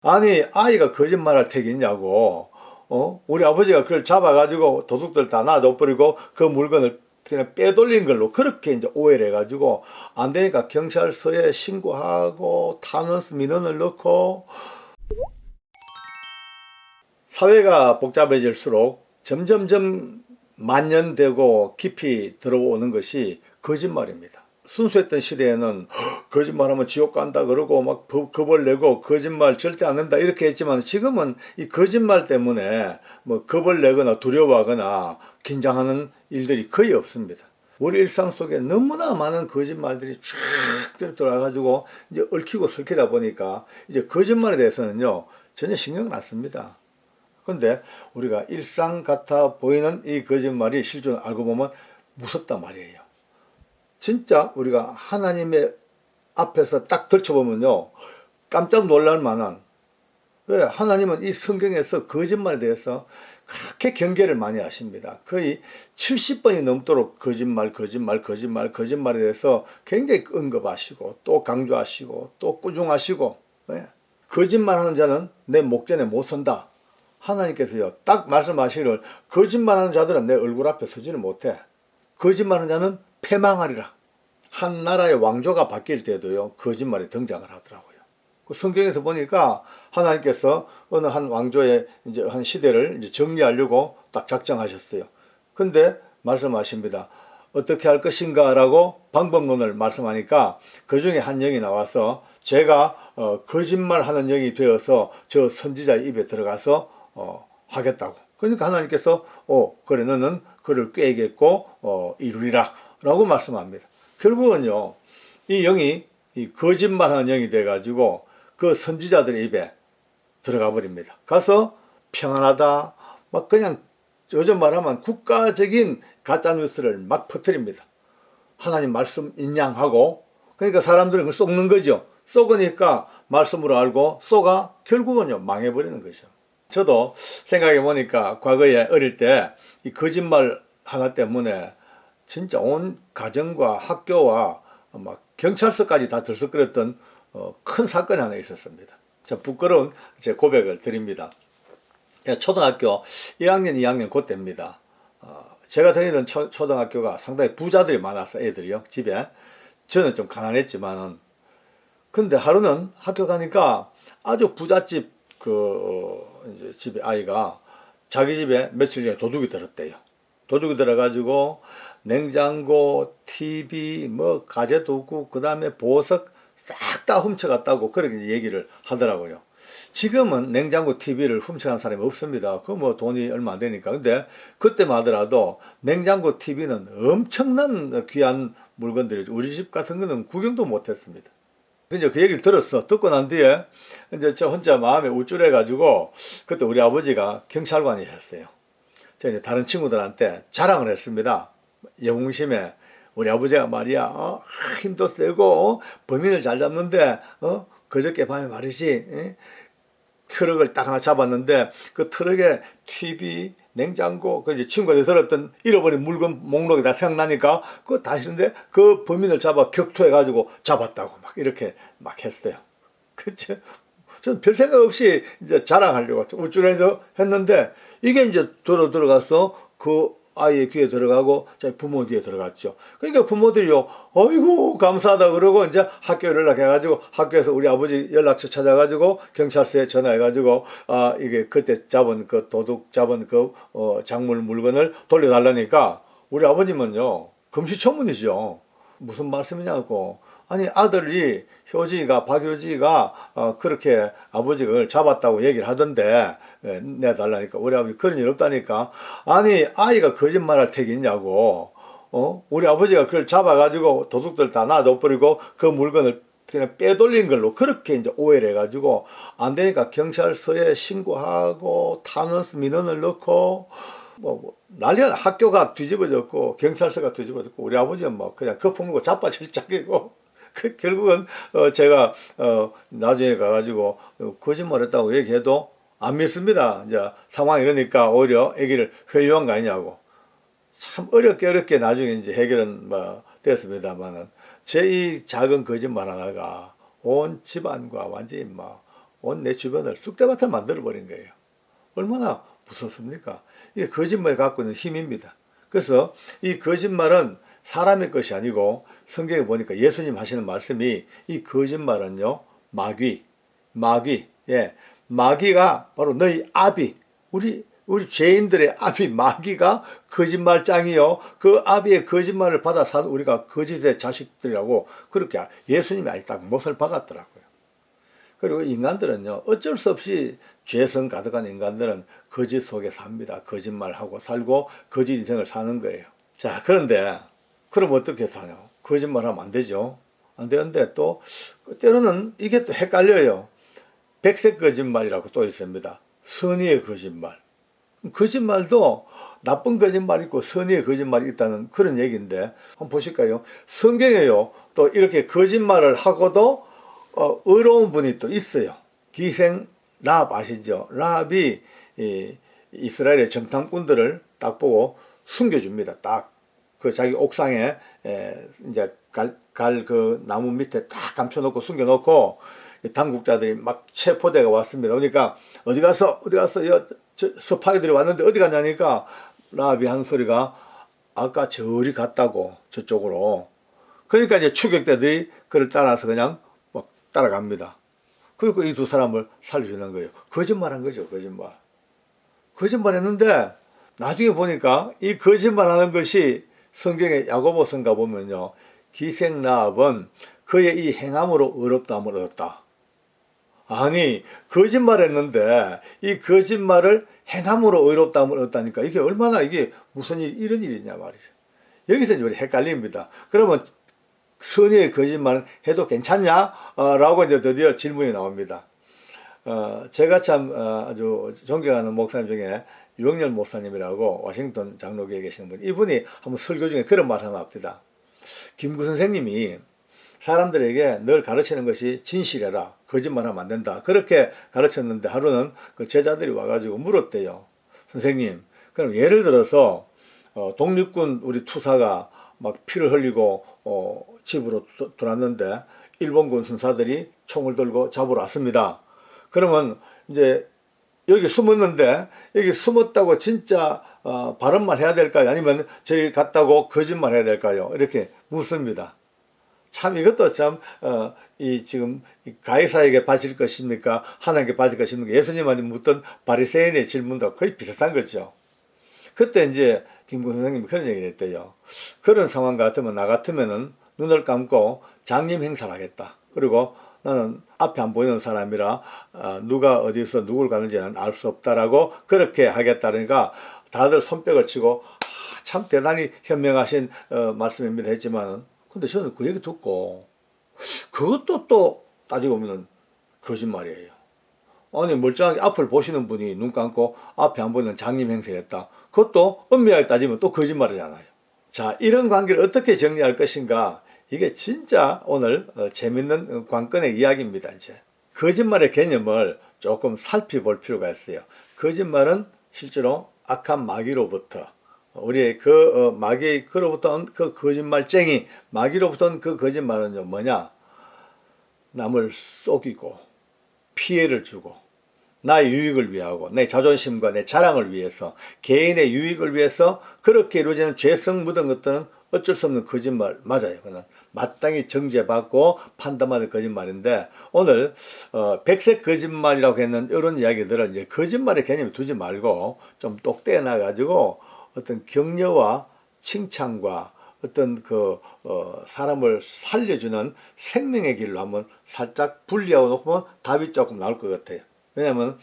아니 아이가 거짓말할 택이 있냐고. 우리 아버지가 그걸 잡아가지고 도둑들 다 놔둬버리고 그 물건을 그냥 빼돌린 걸로 그렇게 이제 오해를 해가지고 안 되니까 경찰서에 신고하고 탄원서 민원을 넣고. 사회가 복잡해질수록 점점점 만연되고 깊이 들어오는 것이 거짓말입니다. 순수했던 시대에는 거짓말하면 지옥 간다 그러고 막 겁을 내고 거짓말 절대 안 한다 이렇게 했지만, 지금은 이 거짓말 때문에 뭐 겁을 내거나 두려워하거나 긴장하는 일들이 거의 없습니다. 우리 일상 속에 너무나 많은 거짓말들이 쭉 들어와가지고 이제 얽히고 설키다 보니까 이제 거짓말에 대해서는요 전혀 신경을 안 씁니다. 근데 우리가 일상 같아 보이는 이 거짓말이 실제 알고 보면 무섭단 말이에요. 진짜 우리가 하나님의 앞에서 딱 들춰보면요 깜짝 놀랄 만한, 왜 하나님은 이 성경에서 거짓말에 대해서 그렇게 경계를 많이 하십니다. 거의 70번이 넘도록 거짓말에 대해서 굉장히 언급하시고 또 강조하시고 또 꾸중하시고. 왜? 거짓말하는 자는 내 목전에 못 선다. 하나님께서요 딱 말씀하시기를 거짓말하는 자들은 내 얼굴 앞에 서지는 못해. 거짓말하는 자는 패망하리라. 한 나라의 왕조가 바뀔 때도요 거짓말이 등장을 하더라고요. 그 성경에서 보니까 하나님께서 어느 한 왕조의 이제 한 시대를 이제 정리하려고 딱 작정하셨어요. 근데 말씀하십니다. 어떻게 할 것인가 라고 방법론을 말씀하니까 그 중에 한 영이 나와서 제가 거짓말하는 영이 되어서 저 선지자의 입에 들어가서 하겠다고. 그러니까 하나님께서 그래 너는 그를 꾀겠고 이루리라 라고 말씀합니다. 결국은요 이 영이 이 거짓말하는 영이 돼가지고 그 선지자들의 입에 들어가 버립니다. 가서 평안하다 막 그냥 요즘 말하면 국가적인 가짜뉴스를 막 퍼뜨립니다. 하나님 말씀 인양하고. 그러니까 사람들은 그걸 속는 거죠. 속으니까 말씀으로 알고 쏘가 결국은요 망해버리는 거죠. 저도 생각해 보니까 과거에 어릴 때 이 거짓말 하나 때문에 진짜 온 가정과 학교와 막 경찰서까지 다 들썩거렸던 큰 사건이 하나 있었습니다. 저 부끄러운 제 고백을 드립니다. 초등학교 1학년, 2학년 그때입니다. 제가 다니던 초등학교가 상당히 부자들이 많았어, 애들이요, 집에. 저는 좀 가난했지만은. 근데 하루는 학교 가니까 아주 부잣집 이제 집에 아이가 자기 집에 며칠 전에 도둑이 들었대요. 도둑이 들어가지고 냉장고, TV, 뭐 가재도구, 그 다음에 보석 싹 다 훔쳐갔다고 그렇게 얘기를 하더라고요. 지금은 냉장고, TV를 훔쳐간 사람이 없습니다. 그 뭐 돈이 얼마 안 되니까. 근데 그때만 하더라도 냉장고, TV는 엄청난 귀한 물건들이죠. 우리 집 같은 거는 구경도 못했습니다. 이제 그 얘기를 들었어. 듣고 난 뒤에 이제 저 혼자 마음에 우쭐해가지고 그때 우리 아버지가 경찰관이셨어요. 제가 이제 다른 친구들한테 자랑을 했습니다. 영웅심에 우리 아버지가 말이야, 힘도 세고, 범인을 잘 잡는데, 그저께 밤에 말이지, 트럭을 딱 하나 잡았는데, 그 트럭에 TV, 냉장고, 그 이제 친구한테 들었던 잃어버린 물건 목록이 다 생각나니까, 그거 다 했는데, 그 범인을 잡아 격투해가지고 잡았다고 막 이렇게 막 했어요. 그쵸? 저는 별 생각 없이 이제 자랑하려고 우쭐해서 했는데, 이게 이제 들어가서 그 아이의 귀에 들어가고 부모 귀에 들어갔죠. 그러니까 부모들이요, 어이구 감사하다 그러고 이제 학교 연락해가지고 학교에서 우리 아버지 연락처 찾아가지고 경찰서에 전화해가지고 이게 그때 잡은 그 도둑 잡은 그 작물 물건을 돌려달라니까 우리 아버님은요 금시초문이죠. 무슨 말씀이냐고. 아니 아들이 박효지가 그렇게 아버지가 그걸 잡았다고 얘기를 하던데 내달라니까 우리 아버지 그런 일 없다니까. 아니 아이가 거짓말할 택이 있냐고. 우리 아버지가 그걸 잡아가지고 도둑들 다 놔둬버리고 그 물건을 그냥 빼돌린 걸로 그렇게 이제 오해를 해가지고 안 되니까 경찰서에 신고하고 탄원서 민원을 넣고 난리가 학교가 뒤집어졌고 경찰서가 뒤집어졌고 우리 아버지는 뭐 그냥 거품 물고 자빠질 짝이고 결국은 제가 나중에 가가지고 거짓말했다고 얘기해도 안 믿습니다. 이제 상황이 이러니까 오히려 아기를 회유한 거 아니냐고. 참 어렵게 나중에 이제 해결은 뭐 됐습니다만은 제 이 작은 거짓말 하나가 온 집안과 완전히 막 온 내 주변을 쑥대밭을 만들어버린 거예요. 얼마나 무섭습니까? 이게 거짓말이 갖고 있는 힘입니다. 그래서 이 거짓말은 사람의 것이 아니고 성경에 보니까 예수님 하시는 말씀이 이 거짓말은요, 예, 마귀가 바로 너희 아비, 우리 죄인들의 아비 마귀가 거짓말장이요. 그 아비의 거짓말을 받아 산 우리가 거짓의 자식들이라고 그렇게 예수님이 아주 딱 못을 박았더라고요. 그리고 인간들은요, 어쩔 수 없이 죄성 가득한 인간들은 거짓 속에 삽니다. 거짓말하고 살고 거짓 인생을 사는 거예요. 자, 그런데 그럼 어떻게 사냐? 거짓말하면 안 되죠. 안 되는데 또 때로는 이게 또 헷갈려요. 백색 거짓말이라고 또 있습니다. 선의의 거짓말. 거짓말도 나쁜 거짓말이 있고 선의의 거짓말이 있다는 그런 얘기인데 한번 보실까요? 성경에요, 또 이렇게 거짓말을 하고도 의로운 분이 또 있어요. 기생 라합 아시죠? 라합이 이스라엘의 정탐꾼들을 딱 보고 숨겨줍니다. 딱 그 자기 옥상에 이제 갈 그 나무 밑에 딱 감춰놓고 숨겨놓고 당국자들이 막 체포대가 왔습니다. 그러니까 어디 갔어? 스파이들이 왔는데 어디 갔냐니까 라합이 한 소리가 아까 저리 갔다고, 저쪽으로. 그러니까 이제 추격대들이 그를 따라서 그냥 막 따라갑니다. 그리고 이 두 사람을 살려주는 거예요. 거짓말한 거죠, 거짓말. 거짓말했는데 나중에 보니까 이 거짓말하는 것이 성경의 야고보서인가 보면요, 기생 라합은 그의 이 행함으로 의롭다함을 얻었다. 아니, 거짓말했는데 이 거짓말을 행함으로 의롭다함을 얻었다니까 이게 얼마나 이게 무슨 이런 일이냐 말이죠. 여기서 이제 헷갈립니다. 그러면 선의의 거짓말은 해도 괜찮냐? 라고 이제 드디어 질문이 나옵니다. 제가 참 아주 존경하는 목사님 중에 유영렬 목사님이라고 워싱턴 장로교에 계시는 분, 이분이 한번 설교 중에 그런 말 하나 합니다. 김구 선생님이 사람들에게 늘 가르치는 것이 진실해라, 거짓말하면 안 된다, 그렇게 가르쳤는데 하루는 그 제자들이 와가지고 물었대요. 선생님, 그럼 예를 들어서 독립군 우리 투사가 막 피를 흘리고 집으로 돌았는데 일본군 순사들이 총을 들고 잡으러 왔습니다. 그러면 이제 여기 숨었는데 여기 숨었다고 진짜 바른 말 해야 될까요? 아니면 저기 갔다고 거짓말 해야 될까요? 이렇게 묻습니다. 참 이것도 참 이 지금 가이사에게 바칠 것입니까? 하나님께 바칠 것입니까? 예수님한테 묻던 바리새인의 질문도 거의 비슷한 거죠. 그때 이제 김구 선생님이 그런 얘기를 했대요. 그런 상황 같으면 나 같으면은 눈을 감고 장림 행사를 하겠다. 그리고 나는 앞에 안 보이는 사람이라 누가 어디서 누굴 가는지는 알 수 없다라고 그렇게 하겠다. 그러니까 다들 손뼉을 치고 참 대단히 현명하신 말씀입니다 했지만은, 근데 저는 그 얘기 듣고 그것도 또 따지고 보면 거짓말이에요. 아니, 멀쩡하게 앞을 보시는 분이 눈 감고 앞에 안 보이는 장림 행세를 했다. 그것도 엄밀하게 따지면 또 거짓말이잖아요. 자, 이런 관계를 어떻게 정리할 것인가, 이게 진짜 오늘 재밌는 관건의 이야기입니다. 이제 거짓말의 개념을 조금 살펴볼 필요가 있어요. 거짓말은 실제로 악한 마귀로부터, 우리의 그 마귀의 그로부터 온 그 거짓말쟁이 마귀로부터 온 그 거짓말은요, 뭐냐? 남을 속이고 피해를 주고 나의 유익을 위하고 내 자존심과 내 자랑을 위해서, 개인의 유익을 위해서 그렇게 이루어지는 죄성 묻은 것들은 어쩔 수 없는 거짓말 맞아요. 그는 마땅히 정죄받고 판단받을 거짓말인데, 오늘 백색 거짓말이라고 했는 이런 이야기들을 이제 거짓말의 개념을 두지 말고 좀 똑 떼어놔 가지고 어떤 격려와 칭찬과 어떤 사람을 살려주는 생명의 길로 한번 살짝 분리하고 놓으면 답이 조금 나올 것 같아요. 왜냐하면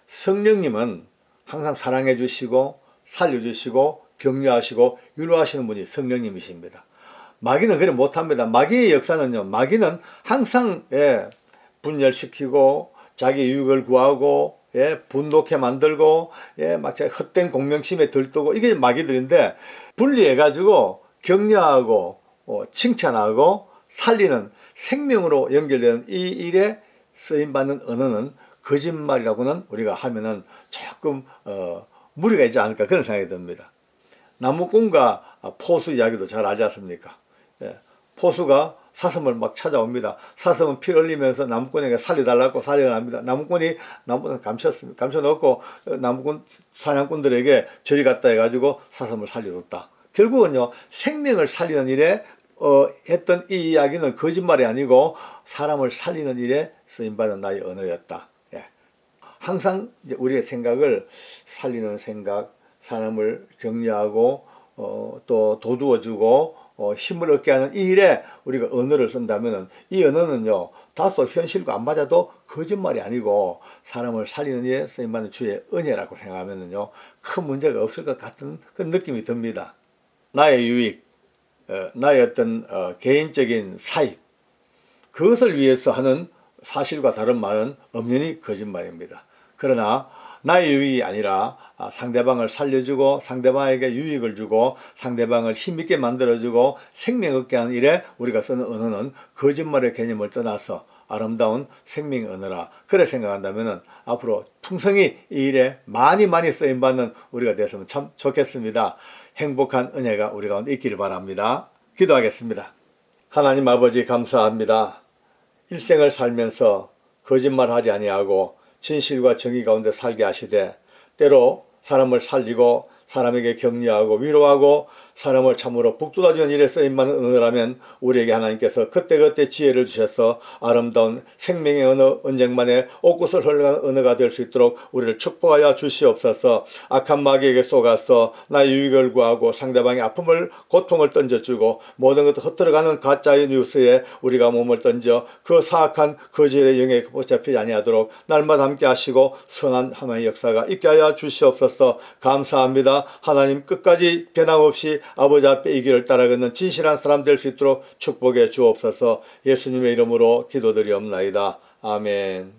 성령님은 항상 사랑해 주시고 살려주시고 격려하시고 위로하시는 분이 성령님이십니다. 마귀는 그래 못합니다. 마귀의 역사는요, 마귀는 항상 분열시키고 자기 유익을 구하고 분노케 만들고 막 헛된 공명심에 들뜨고, 이게 마귀들인데, 분리해가지고 격려하고 칭찬하고 살리는 생명으로 연결되는 이 일에 쓰임받는 언어는 거짓말이라고는 우리가 하면은 조금 무리가 있지 않을까, 그런 생각이 듭니다. 나무꾼과 포수 이야기도 잘 알지 않습니까? 포수가 사슴을 막 찾아옵니다. 사슴은 피 흘리면서 나무꾼에게 살려달라고 살려납니다. 나무꾼이 나무꾼을 감춰놓고 나무꾼 사냥꾼들에게 저리 갔다 해가지고 사슴을 살려줬다. 결국은요, 생명을 살리는 일에 했던 이 이야기는 거짓말이 아니고 사람을 살리는 일에 쓰임받은 나의 언어였다. 예. 항상 이제 우리의 생각을 살리는 생각, 사람을 격려하고 또 도두어주고 힘을 얻게 하는 이 일에 우리가 언어를 쓴다면 이 언어는요, 다소 현실과 안 맞아도 거짓말이 아니고 사람을 살리는 일에 쓰임받는 주의 은혜라고 생각하면요, 큰 문제가 없을 것 같은 그런 느낌이 듭니다. 나의 유익, 나의 어떤 개인적인 사익, 그것을 위해서 하는 사실과 다른 말은 엄연히 거짓말입니다. 그러나 나의 유익이 아니라 상대방을 살려주고 상대방에게 유익을 주고 상대방을 힘있게 만들어주고 생명 얻게 하는 일에 우리가 쓰는 언어는 거짓말의 개념을 떠나서 아름다운 생명 언어라. 그래 생각한다면 앞으로 풍성히 이 일에 많이 쓰임받는 우리가 되었으면 참 좋겠습니다. 행복한 은혜가 우리 가운데 있기를 바랍니다. 기도하겠습니다. 하나님 아버지 감사합니다. 일생을 살면서 거짓말하지 아니하고 진실과 정의 가운데 살게 하시되 때로 사람을 살리고 사람에게 격려하고 위로하고 사람을 참으로 북돋아주는 일에 쓰임받는 언어라면 우리에게 하나님께서 그때그때 지혜를 주셔서 아름다운 생명의 언어, 언쟁만의 옷구슬 흘러가는 언어가 될 수 있도록 우리를 축복하여 주시옵소서. 악한 마귀에게 속아서 나의 유익을 구하고 상대방의 아픔을 고통을 던져주고 모든 것을 흩어가는 가짜의 뉴스에 우리가 몸을 던져 그 사악한 거짓의 영에 붙잡히지 아니하도록 날마다 함께 하시고 선한 하나님의 역사가 있게 하여 주시옵소서. 감사합니다. 하나님 끝까지 변함없이 아버지 앞에 이 길을 따라가는 진실한 사람 될 수 있도록 축복해 주옵소서. 예수님의 이름으로 기도드리옵나이다. 아멘.